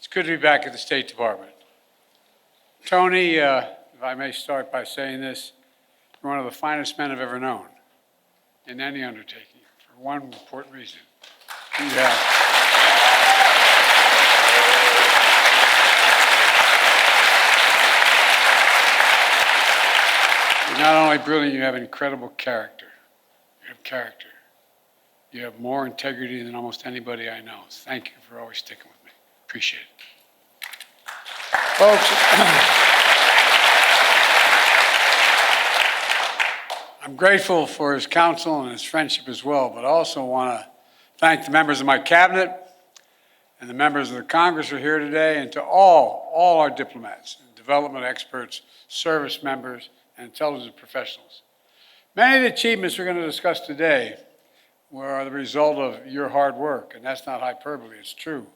It's good to be back at the State Department. Tony, if I may start by saying this, you're one of the finest men I've ever known in any undertaking, for one important reason. You're not only brilliant, you have incredible character. You have character. You have more integrity than almost anybody I know. Thank you for always sticking with me. Appreciate it. Folks, I'm grateful for his counsel and his friendship as well, but I also want to thank the members of my cabinet and the members of the Congress who are here today, and to all our diplomats, development experts, service members, and intelligence professionals. Many of the achievements we're going to discuss today were the result of your hard work, and that's not hyperbole, it's true.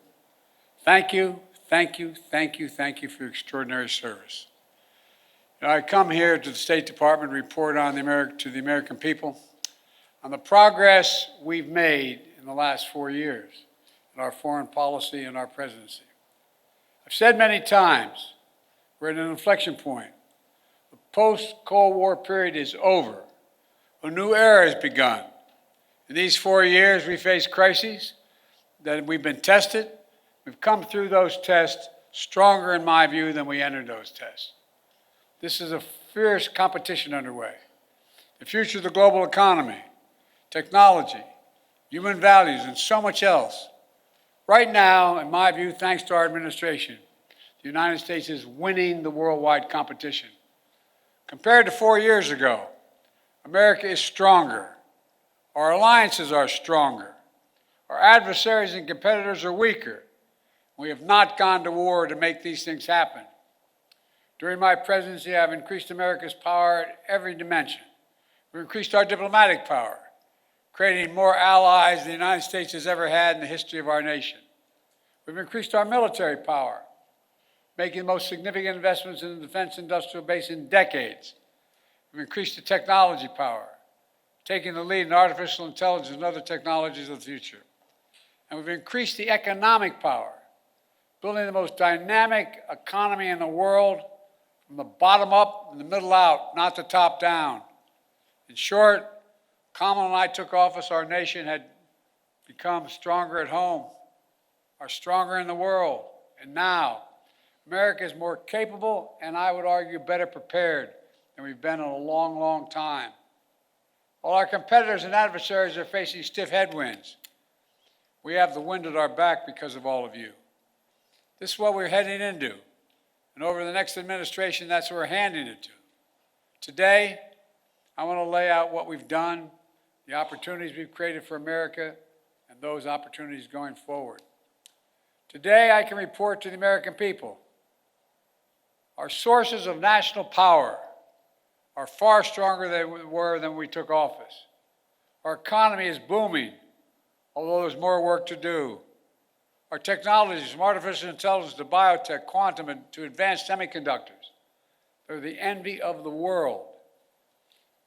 Thank you, thank you, thank you, thank you for your extraordinary service. I come here to the State Department to report on to the American people on the progress we've made in the last 4 years in our foreign policy and our presidency. I've said many times, we're at an inflection point. The post-Cold War period is over. A new era has begun. In these 4 years, we faced crises that we've been tested. We've come through those tests stronger, in my view, than we entered those tests. This is a fierce competition underway. The future of the global economy, technology, human values, and so much else. Right now, in my view, thanks to our administration, the United States is winning the worldwide competition. Compared to 4 years ago, America is stronger. Our alliances are stronger. Our adversaries and competitors are weaker. We have not gone to war to make these things happen. During my presidency, I've increased America's power at every dimension. We've increased our diplomatic power, creating more allies than the United States has ever had in the history of our nation. We've increased our military power, making the most significant investments in the defense industrial base in decades. We've increased the technology power, taking the lead in artificial intelligence and other technologies of the future. And we've increased the economic power, building the most dynamic economy in the world from the bottom up and the middle out, not the top down. In short, Kamala and I took office, our nation had become stronger at home, are stronger in the world. And now, America is more capable and I would argue better prepared than we've been in a long, long time. While our competitors and adversaries are facing stiff headwinds, we have the wind at our back because of all of you. This is what we're heading into. And over the next administration, that's what we're handing it to. Today, I want to lay out what we've done, the opportunities we've created for America, and those opportunities going forward. Today, I can report to the American people, our sources of national power are far stronger than they were when we took office. Our economy is booming, although there's more work to do. Our technologies, from artificial intelligence to biotech, quantum, and to advanced semiconductors, they're the envy of the world.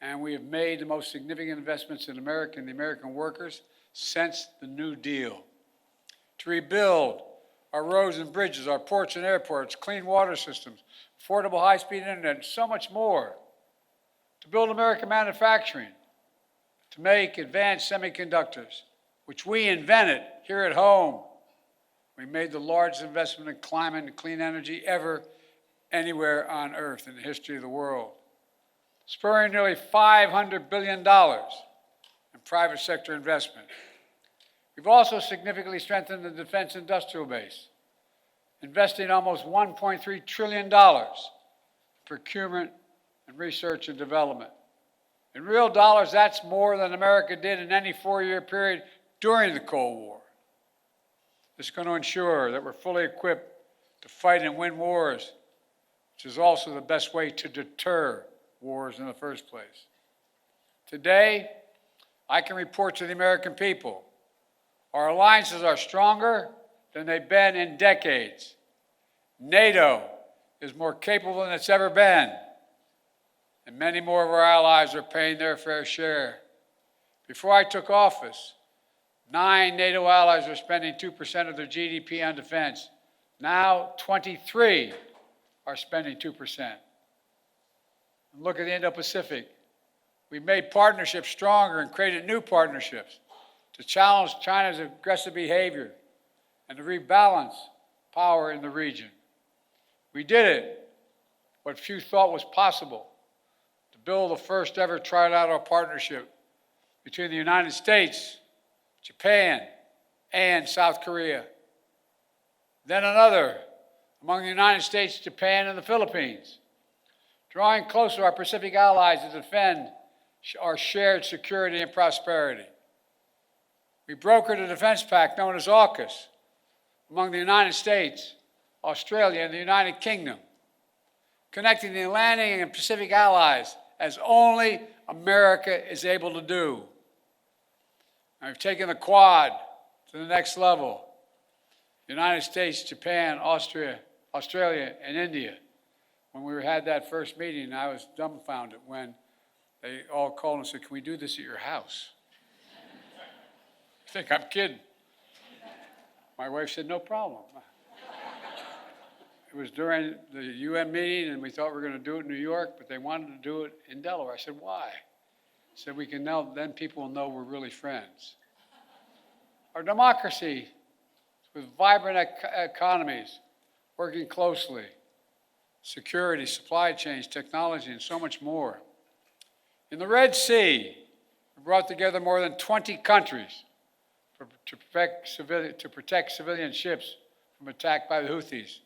And we have made the most significant investments in America and the American workers since the New Deal. To rebuild our roads and bridges, our ports and airports, clean water systems, affordable high-speed internet, and so much more. To build American manufacturing, to make advanced semiconductors, which we invented here at home. We made the largest investment in climate and clean energy ever anywhere on earth in the history of the world, spurring nearly $500 billion in private sector investment. We've also significantly strengthened the defense industrial base, investing almost $1.3 trillion in procurement and research and development. In real dollars, that's more than America did in any 4-year period during the Cold War. This is going to ensure that we're fully equipped to fight and win wars, which is also the best way to deter wars in the first place. Today, I can report to the American people, our alliances are stronger than they've been in decades. NATO is more capable than it's ever been, and many more of our allies are paying their fair share. Before I took office, 9 NATO allies were spending 2% of their GDP on defense. Now 23 are spending 2%. And look at the Indo-Pacific. We've made partnerships stronger and created new partnerships to challenge China's aggressive behavior and to rebalance power in the region. We did it, what few thought was possible, to build the first ever trilateral partnership between the United States, Japan, and South Korea. Then another among the United States, Japan, and the Philippines, drawing closer our Pacific allies to defend our shared security and prosperity. We brokered a defense pact known as AUKUS among the United States, Australia, and the United Kingdom, connecting the Atlantic and Pacific allies as only America is able to do. And we've taken the Quad to the next level. The United States, Japan, Australia, and India. When we had that first meeting, I was dumbfounded when they all called and said, "Can we do this at your house?" I think I'm kidding. My wife said, "No problem." It was during the UN meeting, and we thought we were going to do it in New York, but they wanted to do it in Delaware. I said, "Why?" I said, "We can know, then people will know we're really friends." Our democracy, with vibrant economies, working closely, security, supply chains, technology, and so much more. In the Red Sea, we brought together more than 20 countries to protect civilian ships from attack by the Houthis,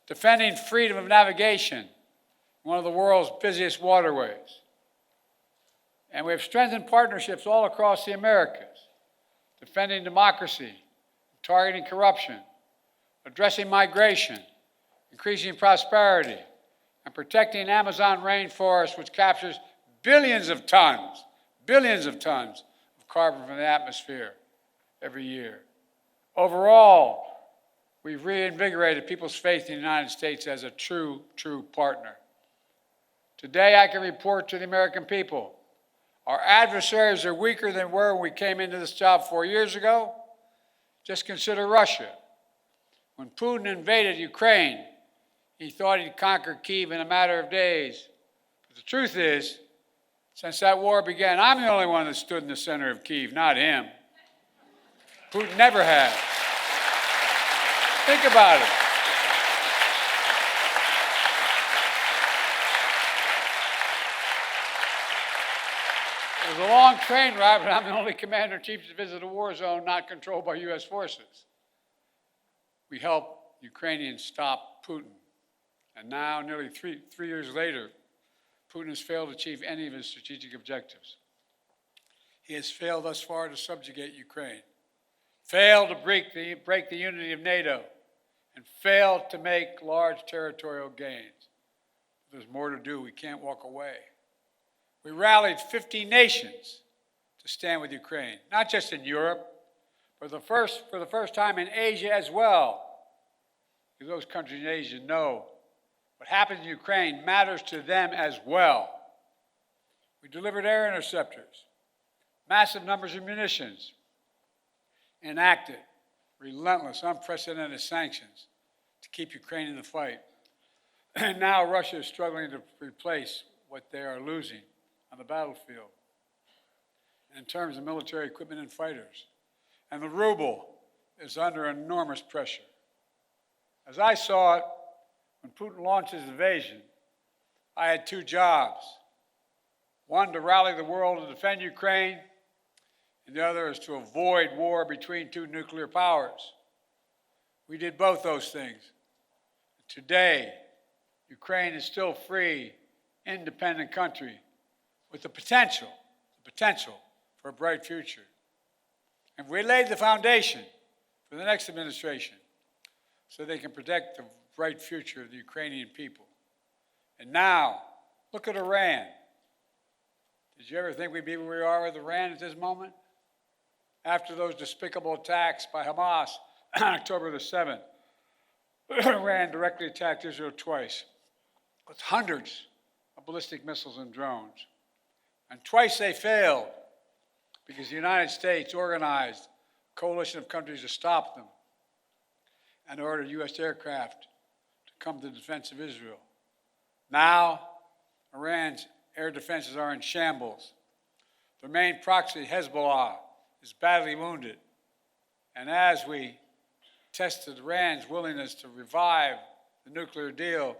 defending freedom of navigation in one of the world's busiest waterways. And we have strengthened partnerships all across the Americas, defending democracy, targeting corruption, addressing migration, increasing prosperity, and protecting Amazon rainforest, which captures billions of tons of carbon from the atmosphere every year. Overall, we've reinvigorated people's faith in the United States as a true partner. Today, I can report to the American people, our adversaries are weaker than were when we came into this job 4 years ago. Just consider Russia. When Putin invaded Ukraine, he thought he'd conquer Kyiv in a matter of days. But the truth is, since that war began, I'm the only one that stood in the center of Kyiv, not him. Putin never has. Think about it. It was a long train ride, but I'm the only commander-in-chief to visit a war zone not controlled by U.S. forces. We helped Ukrainians stop Putin. And now, nearly three years later, Putin has failed to achieve any of his strategic objectives. He has failed thus far to subjugate Ukraine, failed to break the unity of NATO, and failed to make large territorial gains. There's more to do. We can't walk away. We rallied 50 nations to stand with Ukraine, not just in Europe, but for the first time in Asia as well. Because those countries in Asia know what happens in Ukraine matters to them as well. We delivered air interceptors, massive numbers of munitions, enacted relentless, unprecedented sanctions to keep Ukraine in the fight. And now Russia is struggling to replace what they are losing on the battlefield in terms of military equipment and fighters. And the ruble is under enormous pressure. As I saw it, when Putin launched his invasion, I had two jobs. One, to rally the world to defend Ukraine, and the other is to avoid war between two nuclear powers. We did both those things. Today, Ukraine is still free, independent country with the potential for a bright future. And we laid the foundation for the next administration so they can protect the bright future of the Ukrainian people. And now, look at Iran. Did you ever think we'd be where we are with Iran at this moment? After those despicable attacks by Hamas on October the 7th, Iran directly attacked Israel twice with hundreds of ballistic missiles and drones. And twice they failed because the United States organized a coalition of countries to stop them. and ordered U.S. aircraft to come to the defense of Israel. Now, Iran's air defenses are in shambles. Their main proxy, Hezbollah, is badly wounded. And as we tested Iran's willingness to revive the nuclear deal,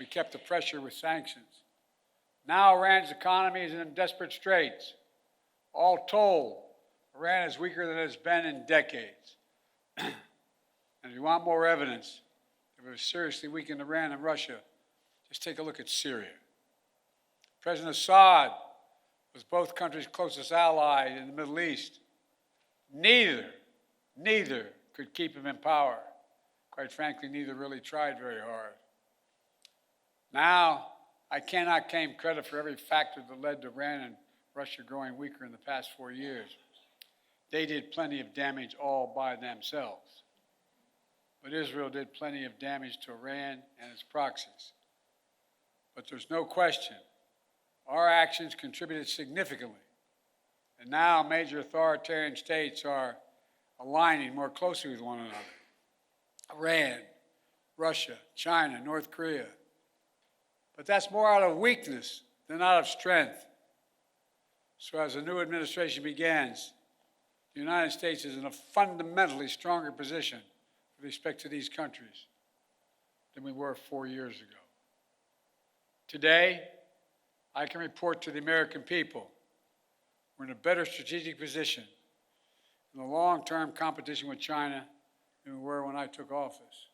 we kept the pressure with sanctions. Now Iran's economy is in desperate straits. All told, Iran is weaker than it's been in decades. And if you want more evidence that we've seriously weakened Iran and Russia, just take a look at Syria. President Assad was both countries' closest ally in the Middle East. Neither could keep him in power. Quite frankly, neither really tried very hard. Now, I cannot claim credit for every factor that led to Iran and Russia growing weaker in the past 4 years. They did plenty of damage all by themselves. But Israel did plenty of damage to Iran and its proxies. But there's no question, our actions contributed significantly. And now major authoritarian states are aligning more closely with one another. Iran, Russia, China, North Korea. But that's more out of weakness than out of strength. So as the new administration begins, the United States is in a fundamentally stronger position with respect to these countries than we were 4 years ago. Today, I can report to the American people we're in a better strategic position in the long-term competition with China than we were when I took office.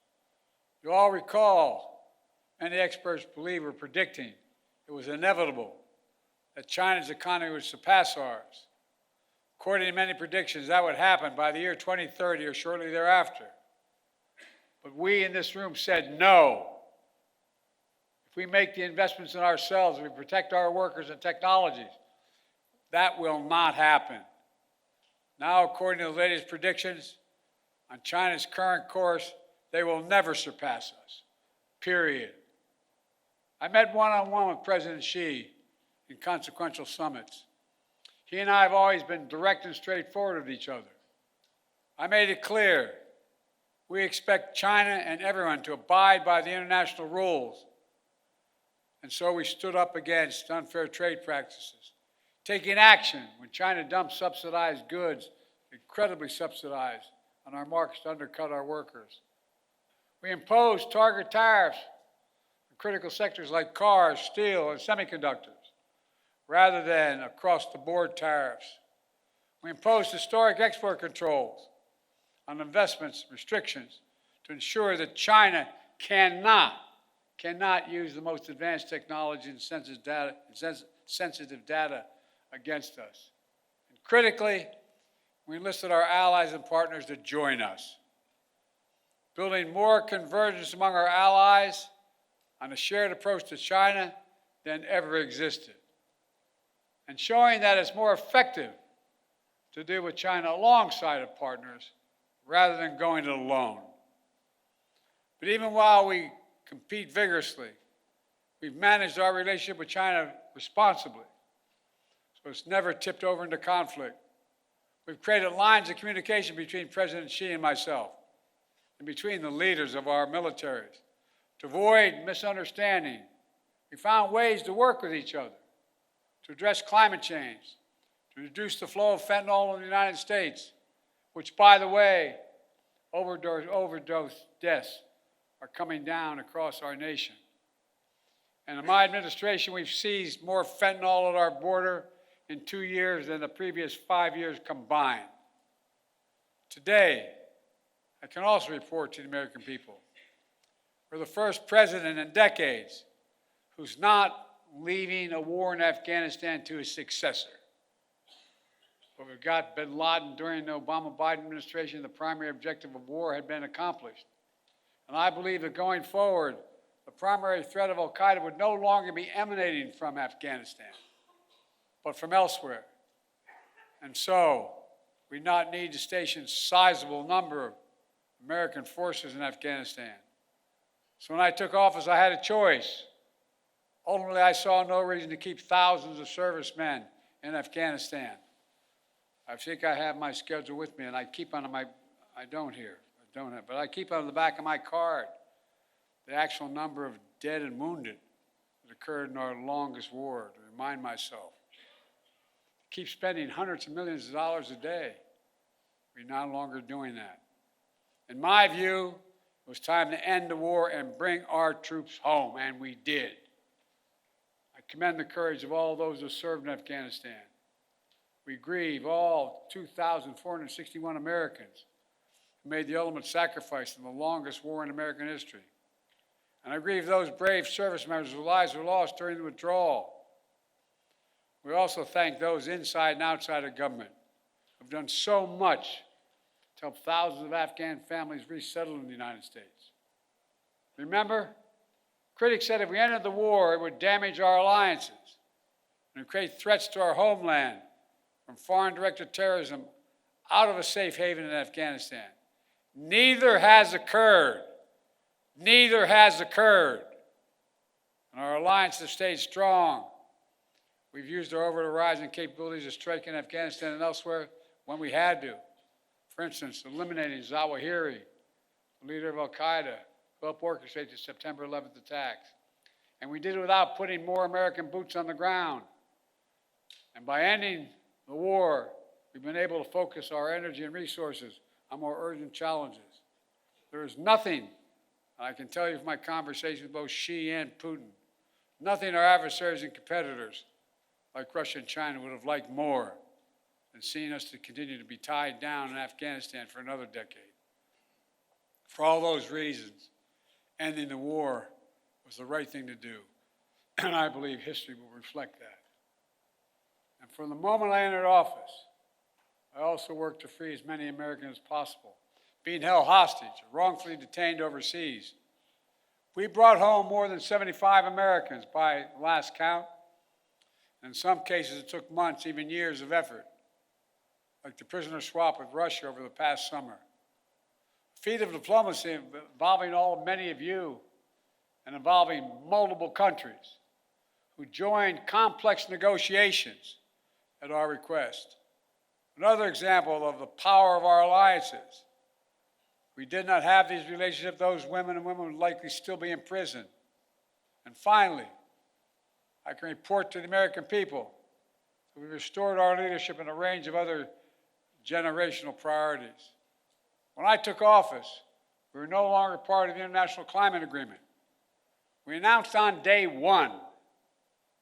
You all recall, many experts believe or predicting it was inevitable that China's economy would surpass ours. According to many predictions, that would happen by the year 2030 or shortly thereafter. But we in this room said no. If we make the investments in ourselves, if we protect our workers and technologies, that will not happen. Now, according to the latest predictions, on China's current course, they will never surpass us, period. I met one-on-one with President Xi in consequential summits. He and I have always been direct and straightforward with each other. I made it clear we expect China and everyone to abide by the international rules. And so we stood up against unfair trade practices, taking action when China dumped subsidized goods, incredibly subsidized, on our markets to undercut our workers. We imposed target tariffs in critical sectors like cars, steel, and semiconductors, rather than across-the-board tariffs. We imposed historic export controls on investments, restrictions, to ensure that China cannot use the most advanced technology and sensitive data against us. And critically, we enlisted our allies and partners to join us, building more convergence among our allies on a shared approach to China than ever existed, and showing that it's more effective to deal with China alongside of partners rather than going it alone. But even while we compete vigorously, we've managed our relationship with China responsibly, so it's never tipped over into conflict. We've created lines of communication between President Xi and myself, and between the leaders of our militaries, to avoid misunderstanding. We found ways to work with each other, to address climate change, to reduce the flow of fentanyl in the United States, which, by the way, overdose deaths are coming down across our nation. And in my administration, we've seized more fentanyl at our border in 2 years than the previous 5 years combined. Today, I can also report to the American people, we're the first president in decades who's not leaving a war in Afghanistan to his successor. But we've got bin Laden during the Obama-Biden administration, the primary objective of war had been accomplished. And I believe that going forward, the primary threat of al-Qaeda would no longer be emanating from Afghanistan, but from elsewhere. And so, we not need to station a sizable number of American forces in Afghanistan. So when I took office, I had a choice. Ultimately, I saw no reason to keep thousands of servicemen in Afghanistan. I think I have my schedule with me, and I keep on my, I don't here. don't have, but I keep on the back of my card the actual number of dead and wounded that occurred in our longest war to remind myself. Keep spending hundreds of millions of dollars a day. We're no longer doing that. In my view, it was time to end the war and bring our troops home, and we did. I commend the courage of all those who served in Afghanistan. We grieve all 2,461 Americans who made the ultimate sacrifice in the longest war in American history. And I grieve those brave service members whose lives were lost during the withdrawal. We also thank those inside and outside of government who have done so much to help thousands of Afghan families resettle in the United States. Remember, critics said if we ended the war, it would damage our alliances and create threats to our homeland from foreign-directed terrorism out of a safe haven in Afghanistan. Neither has occurred. Neither has occurred. And our alliance has stayed strong. We've used our over-the-horizon capabilities to strike in Afghanistan and elsewhere when we had to. For instance, eliminating Zawahiri, the leader of al-Qaeda, who helped orchestrate the September 11th attacks. And we did it without putting more American boots on the ground. And by ending the war, we've been able to focus our energy and resources on more urgent challenges. There is nothing, I can tell you from my conversations with both Xi and Putin, nothing our adversaries and competitors like Russia and China would have liked more than seeing us to continue to be tied down in Afghanistan for another decade. For all those reasons, ending the war was the right thing to do, and I believe history will reflect that. And from the moment I entered office, I also worked to free as many Americans as possible being held hostage or wrongfully detained overseas. We brought home more than 75 Americans by last count. In some cases, it took months, even years of effort, like the prisoner swap with Russia over the past summer. A feat of diplomacy involving many of you and involving multiple countries who joined complex negotiations at our request. Another example of the power of our alliances. We did not have these relationships, those women and women would likely still be in prison. And finally, I can report to the American people that we restored our leadership in a range of other generational priorities. When I took office, we were no longer part of the International Climate Agreement. We announced on day one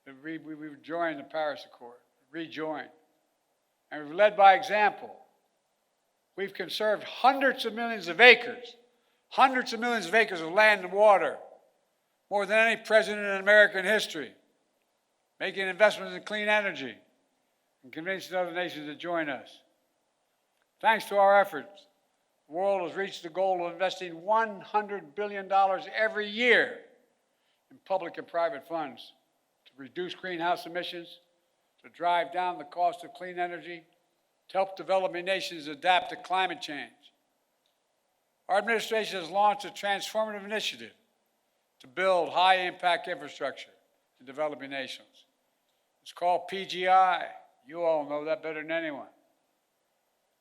that we would join the Paris Accord, rejoin. And we've led by example. We've conserved hundreds of millions of acres of land and water, more than any president in American history, making investments in clean energy and convincing other nations to join us. Thanks to our efforts, the world has reached the goal of investing $100 billion every year in public and private funds to reduce greenhouse emissions, to drive down the cost of clean energy, to help developing nations adapt to climate change. Our administration has launched a transformative initiative to build high-impact infrastructure in developing nations. It's called PGI. You all know that better than anyone.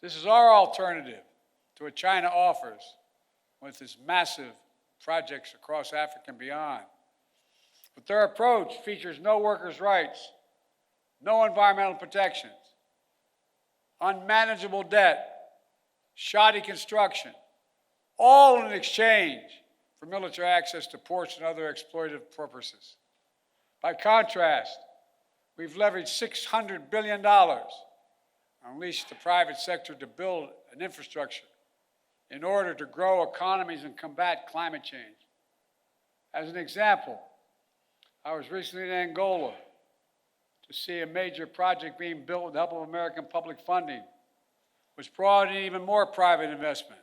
This is our alternative to what China offers with its massive projects across Africa and beyond. But their approach features no workers' rights, no environmental protections, unmanageable debt, shoddy construction, all in exchange for military access to ports and other exploitative purposes. By contrast, we've leveraged $600 billion and unleashed the private sector to build an infrastructure in order to grow economies and combat climate change. As an example, I was recently in Angola to see a major project being built with the help of American public funding, which brought in even more private investment.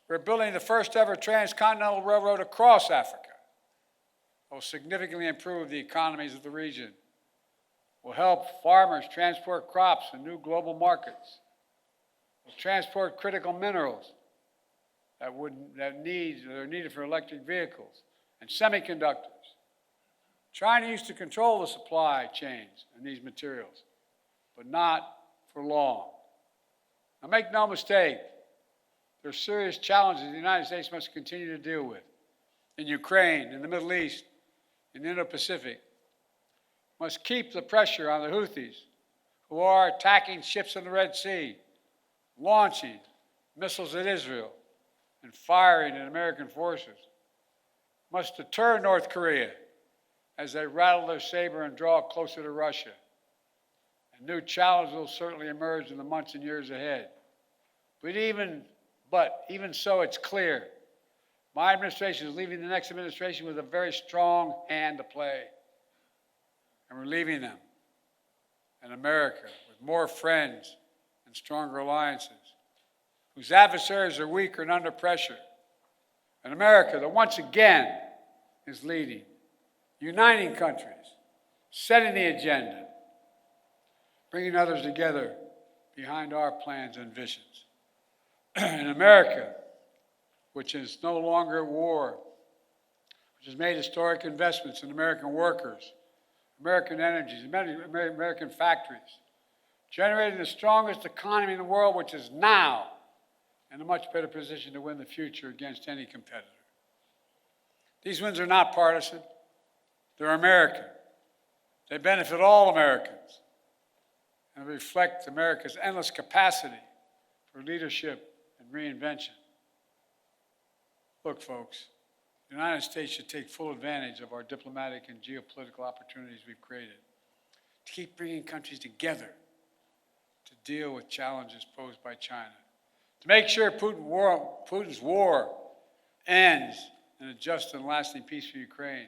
We're building the first ever transcontinental railroad across Africa. It will significantly improve the economies of the region. Will help farmers transport crops to new global markets. Will transport critical minerals that are needed for electric vehicles and semiconductors. China used to control the supply chains in these materials, but not for long. Now make no mistake, There are serious challenges the United States must continue to deal with in Ukraine, in the Middle East, in the Indo-Pacific. Must keep the pressure on the Houthis, who are attacking ships in the Red Sea, launching missiles at Israel, and firing at American forces. Must deter North Korea as they rattle their saber and draw closer to Russia. And new challenges will certainly emerge in the months and years ahead. But even so, it's clear my administration is leaving the next administration with a very strong hand to play. And we're leaving them in America with more friends and stronger alliances, whose adversaries are weaker and under pressure. An America that once again is leading, uniting countries, setting the agenda, bringing others together behind our plans and visions. An America which is no longer at war, which has made historic investments in American workers, American energies, American factories, generating the strongest economy in the world, which is now in a much better position to win the future against any competitor. These wins are not partisan. They're American. They benefit all Americans and reflect America's endless capacity for leadership and reinvention. Look, folks, the United States should take full advantage of our diplomatic and geopolitical opportunities we've created to keep bringing countries together to deal with challenges posed by China, to make sure Putin's war ends in a just and lasting peace for Ukraine,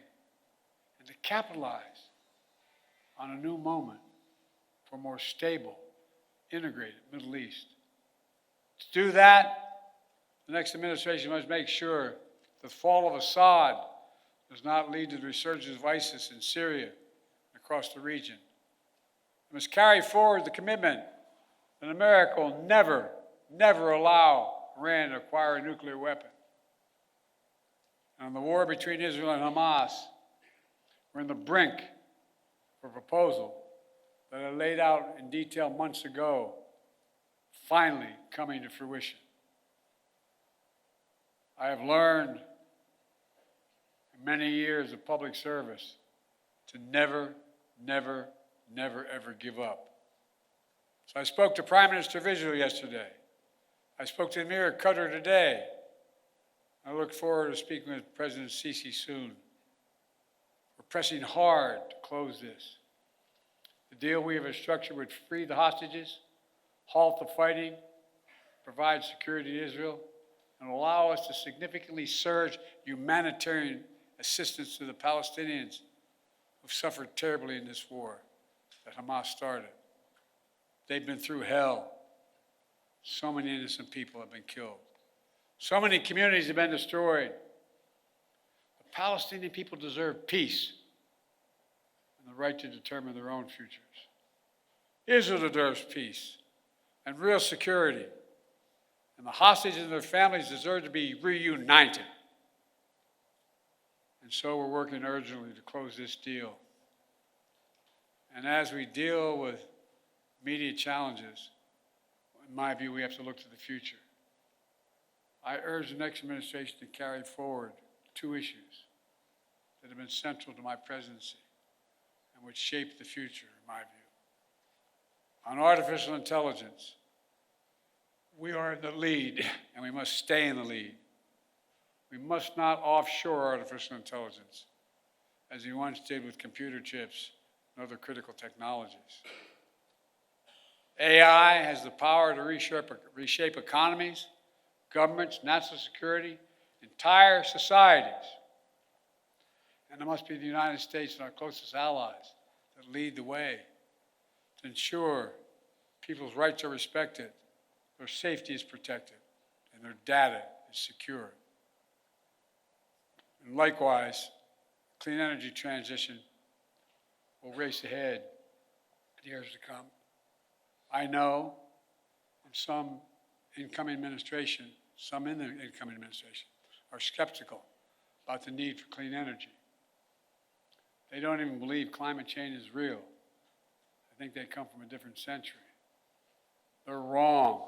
and to capitalize on a new moment for a more stable, integrated Middle East. To do that, the next administration must make sure the fall of Assad does not lead to the resurgence of ISIS in Syria and across the region. It must carry forward the commitment that America will never, never allow Iran to acquire a nuclear weapon. And on the war between Israel and Hamas, we're on the brink of a proposal that I laid out in detail months ago, finally coming to fruition. I have learned in many years of public service to never, never, never, ever give up. So I spoke to Prime Minister of Israel yesterday. I spoke to Emir of Qatar today. I look forward to speaking with President Sisi soon. We're pressing hard to close this. The deal we have structured would free the hostages, halt the fighting, provide security to Israel, and allow us to significantly surge humanitarian assistance to the Palestinians who've suffered terribly in this war that Hamas started. They've been through hell. So many innocent people have been killed. So many communities have been destroyed. The Palestinian people deserve peace and the right to determine their own futures. Israel deserves peace and real security. And the hostages and their families deserve to be reunited. And so we're working urgently to close this deal. And as we deal with immediate challenges, in my view, we have to look to the future. I urge the next administration to carry forward two issues that have been central to my presidency and which shape the future, in my view. On artificial intelligence, we are in the lead, and we must stay in the lead. We must not offshore artificial intelligence, as we once did with computer chips and other critical technologies. AI has the power to reshape economies, governments, national security, entire societies. And it must be the United States and our closest allies that lead the way to ensure people's rights are respected, their safety is protected, and their data is secure. And likewise, clean energy transition will race ahead in years to come. I know in some incoming administration, some in the incoming administration, are skeptical about the need for clean energy. They don't even believe climate change is real. I think they come from a different century. They're wrong.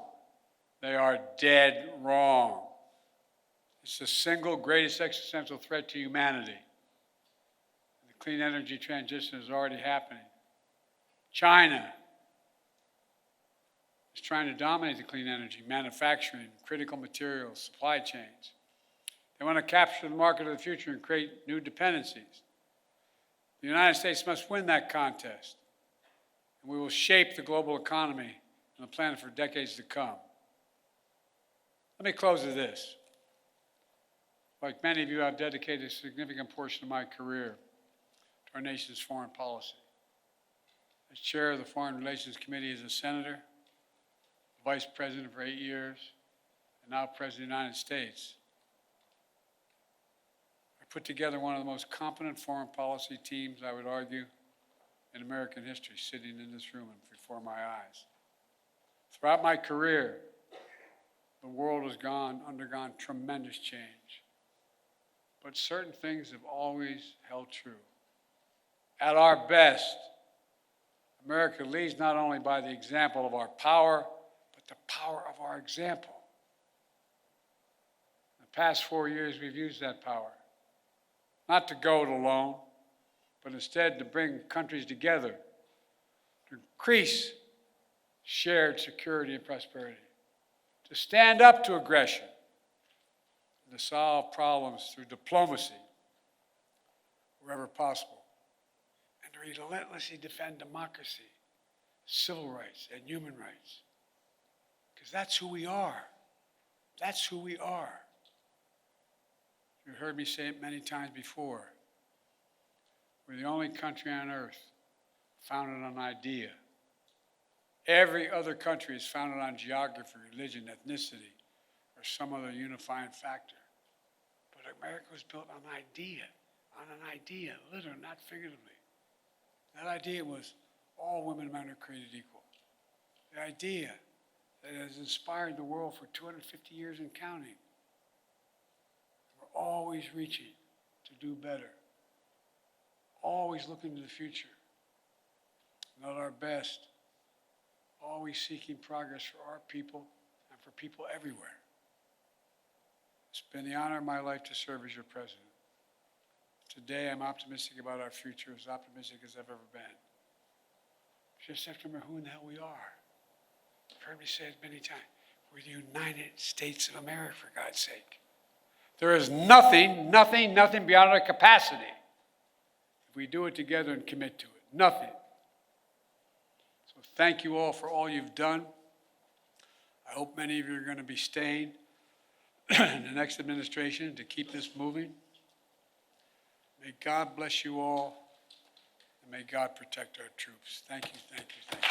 They are dead wrong. It's the single greatest existential threat to humanity. The clean energy transition is already happening. China is trying to dominate the clean energy, manufacturing, critical materials, supply chains. They want to capture the market of the future and create new dependencies. The United States must win that contest, and we will shape the global economy and the planet for decades to come. Let me close with this. Like many of you, I've dedicated a significant portion of my career to our nation's foreign policy. As chair of the Foreign Relations Committee as a senator, vice president for 8 years, and now president of the United States, I put together one of the most competent foreign policy teams, I would argue, in American history, sitting in this room and before my eyes. Throughout my career, the world has undergone tremendous change. But certain things have always held true. At our best, America leads not only by the example of our power, but the power of our example. In the past 4 years, we've used that power, not to go it alone, but instead to bring countries together, to increase shared security and prosperity, to stand up to aggression, and to solve problems through diplomacy wherever possible, and to relentlessly defend democracy, civil rights, and human rights. Because that's who we are. That's who we are. You've heard me say it many times before. We're the only country on earth founded on idea. Every other country is founded on geography, religion, ethnicity, or some other unifying factor. But America was built on an idea, literally, not figuratively. That idea was all women and men are created equal. The idea that has inspired the world for 250 years and counting. We're always reaching to do better, always looking to the future, and at our best, always seeking progress for our people and for people everywhere. It's been the honor of my life to serve as your president. Today, I'm optimistic about our future, as optimistic as I've ever been. Just have to remember who in the hell we are. You've heard me say it many times. We're the United States of America, for God's sake. There is nothing beyond our capacity if we do it together and commit to it. Nothing. So thank you all for all you've done. I hope many of you are going to be staying in the next administration to keep this moving. May God bless you all, and may God protect our troops. Thank you, thank you, thank you.